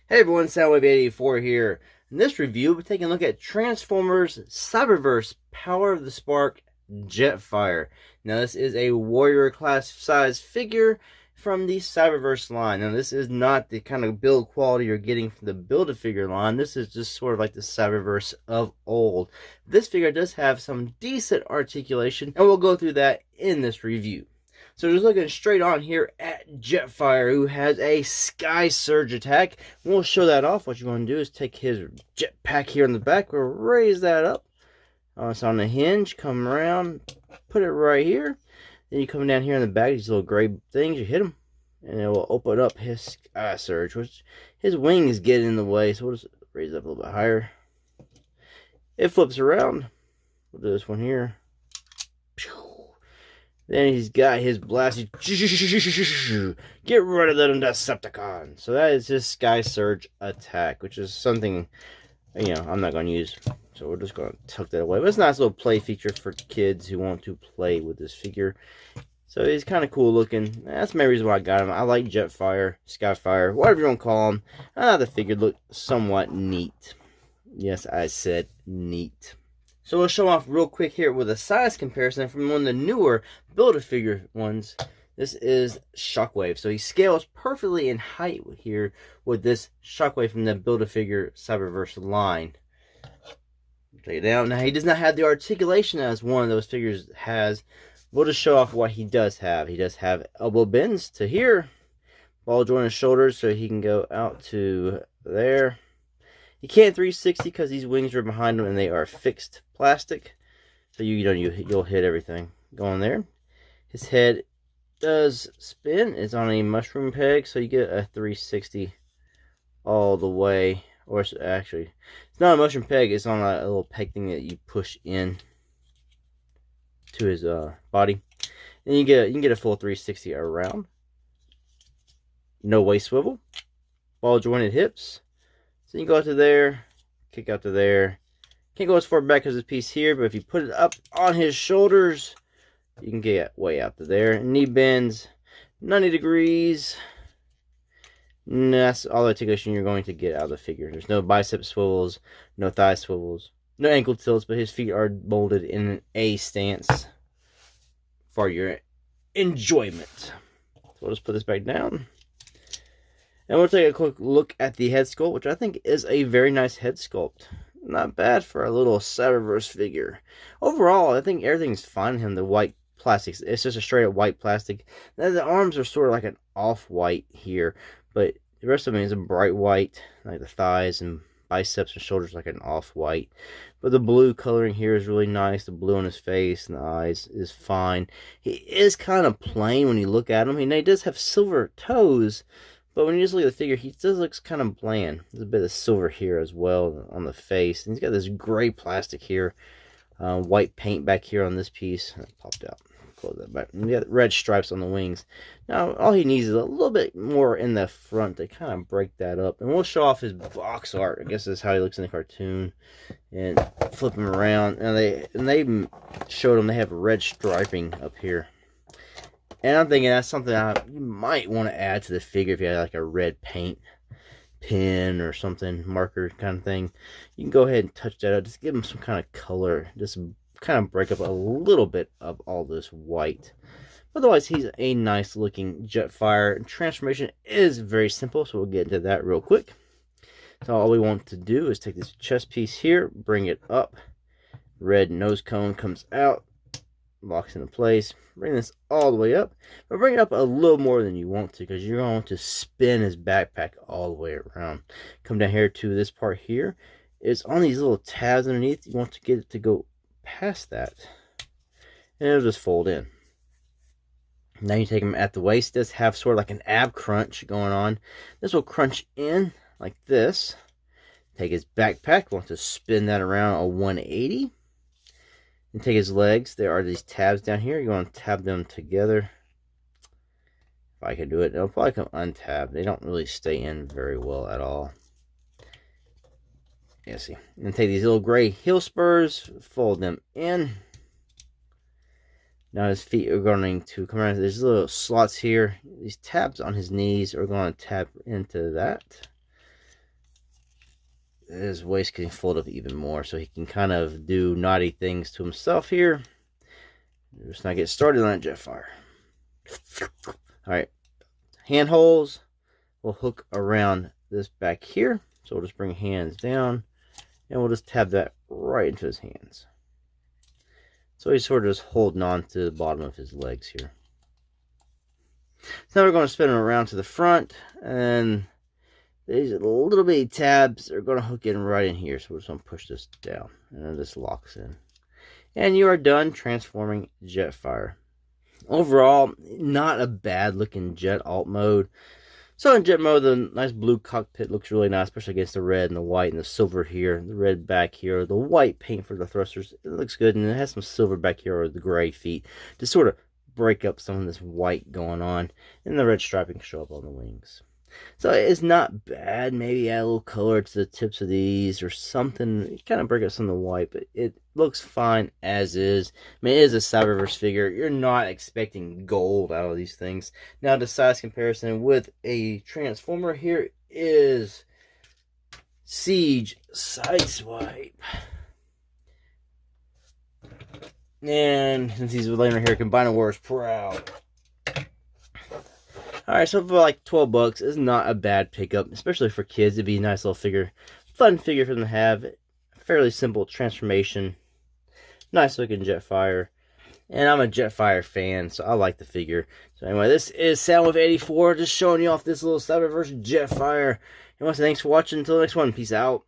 Hey everyone, Soundwave84 here. In this review, we're taking a look at Transformers Cyberverse Power of the Spark Jetfire. Now, this is a Warrior class size figure from the Cyberverse line. Now, this is not the kind of build quality you're getting from the Build-A-Figure line. This is just sort of like the Cyberverse of old. This figure does have some decent articulation, and we'll go through that in this review. So just looking straight on here at Jetfire, who has a Sky Surge attack. We'll show that off. What you want to do is take his jetpack here in the back. We'll raise that up. It's on the hinge. Come around. Put it right here. Then you come down here in the back. These little gray things. You hit them. And it will open up his Sky Surge. Which his wings get in the way. So we'll just raise it up a little bit higher. It flips around. We'll do this one here. Then he's got his blast. Get rid of them Decepticons. So that is his Sky Surge attack, which is something, you know, I'm not going to use. So we're just going to tuck that away. But it's a nice little play feature for kids who want to play with this figure. So he's kind of cool looking. That's the main reason why I got him. I like Jetfire, Skyfire, whatever you want to call him. The figure looked somewhat neat. Yes, I said neat. So we'll show off real quick here with a size comparison from one of the newer Build-A-Figure ones. This is Shockwave. So he scales perfectly in height here with this Shockwave from the Build-A-Figure Cyberverse line. Take it down. Now he does not have the articulation as one of those figures has. We'll just show off what he does have. He does have elbow bends to here. Ball joint his shoulders so he can go out to there. He can't 360 because these wings are behind him and they are fixed plastic. So you'll hit everything going there. His head does spin. It's on a mushroom peg, so you get a 360 all the way. Or actually, it's not a mushroom peg. It's on a little peg thing that you push in to his body. And you can get a full 360 around. No waist swivel. Ball jointed hips. So you can go out to there, kick out to there. Can't go as far back as this piece here, but if you put it up on his shoulders, you can get way out to there. Knee bends 90 degrees. And that's all the articulation you're going to get out of the figure. There's no bicep swivels, no thigh swivels, no ankle tilts, but his feet are molded in an A stance for your enjoyment. So we'll just put this back down. And we'll take a quick look at the head sculpt, which I think is a very nice head sculpt. Not bad for a little Cyberverse figure. Overall, I think everything's fine in him. The white plastics, it's just a straight up white plastic. Now, the arms are sort of like an off-white here, but the rest of him is a bright white, like the thighs and biceps and shoulders like an off-white. But the blue coloring here is really nice. The blue on his face and the eyes is fine. He is kind of plain when you look at him. He does have silver toes, but when you just look at the figure, he still looks kind of bland. There's a bit of silver here as well on the face. And he's got this gray plastic here. White paint back here on this piece. That popped out. Close that back. And you got red stripes on the wings. Now, all he needs is a little bit more in the front to kind of break that up. And we'll show off his box art. I guess that's how he looks in the cartoon. And flip him around. And they showed him they have red striping up here. And I'm thinking that's something you might want to add to the figure if you had like a red paint pen or something, marker kind of thing. You can go ahead and touch that up. Just give him some kind of color. Just kind of break up a little bit of all this white. Otherwise, he's a nice looking Jetfire. Transformation is very simple, so we'll get into that real quick. So all we want to do is take this chest piece here, bring it up. Red nose cone comes out. Locks into place. Bring this all the way up, but bring it up a little more than you want to, because you're going to spin his backpack all the way around. Come down here to this part here. It's on these little tabs underneath. You want to get it to go past that, and it'll just fold in. Now you take him at the waist. This have sort of like an ab crunch going on. This will crunch in like this. Take his backpack. Want to spin that around a 180. And take his legs. There are these tabs down here. You want to tab them together. If I can do it, they'll probably come untabbed. They don't really stay in very well at all. Yeah, see. And take these little gray heel spurs, fold them in. Now his feet are going to come around. There's little slots here. These tabs on his knees are going to tap into that. His waist can fold up even more, so he can kind of do naughty things to himself here. Let's not get started on that Jetfire. Alright, handholds will hook around this back here. So we'll just bring hands down, and we'll just tab that right into his hands. So he's sort of just holding on to the bottom of his legs here. So now we're going to spin him around to the front, and these little bitty tabs are going to hook in right in here. So we're just going to push this down, and then this locks in. And you are done transforming Jetfire. Overall, not a bad looking jet alt mode. So in jet mode, the nice blue cockpit looks really nice, especially against the red and the white and the silver here. The red back here, the white paint for the thrusters, it looks good. And it has some silver back here, or the gray feet, to sort of break up some of this white going on. And the red striping can show up on the wings. So it's not bad. Maybe add a little color to the tips of these or something. Kind of break up some of the white, but it looks fine as is. I mean, it is a Cyberverse figure. You're not expecting gold out of these things. Now, the size comparison with a Transformer here is Siege Sideswipe. And since he's laying right here, Combiner Wars Proud. Alright, so for like 12 bucks, it's not a bad pickup, especially for kids. It'd be a nice little figure. Fun figure for them to have. Fairly simple transformation. Nice looking Jetfire. And I'm a Jetfire fan, so I like the figure. So anyway, this is Soundwave84, just showing you off this little Cyberverse Jetfire. And once again, thanks for watching. Until the next one, peace out.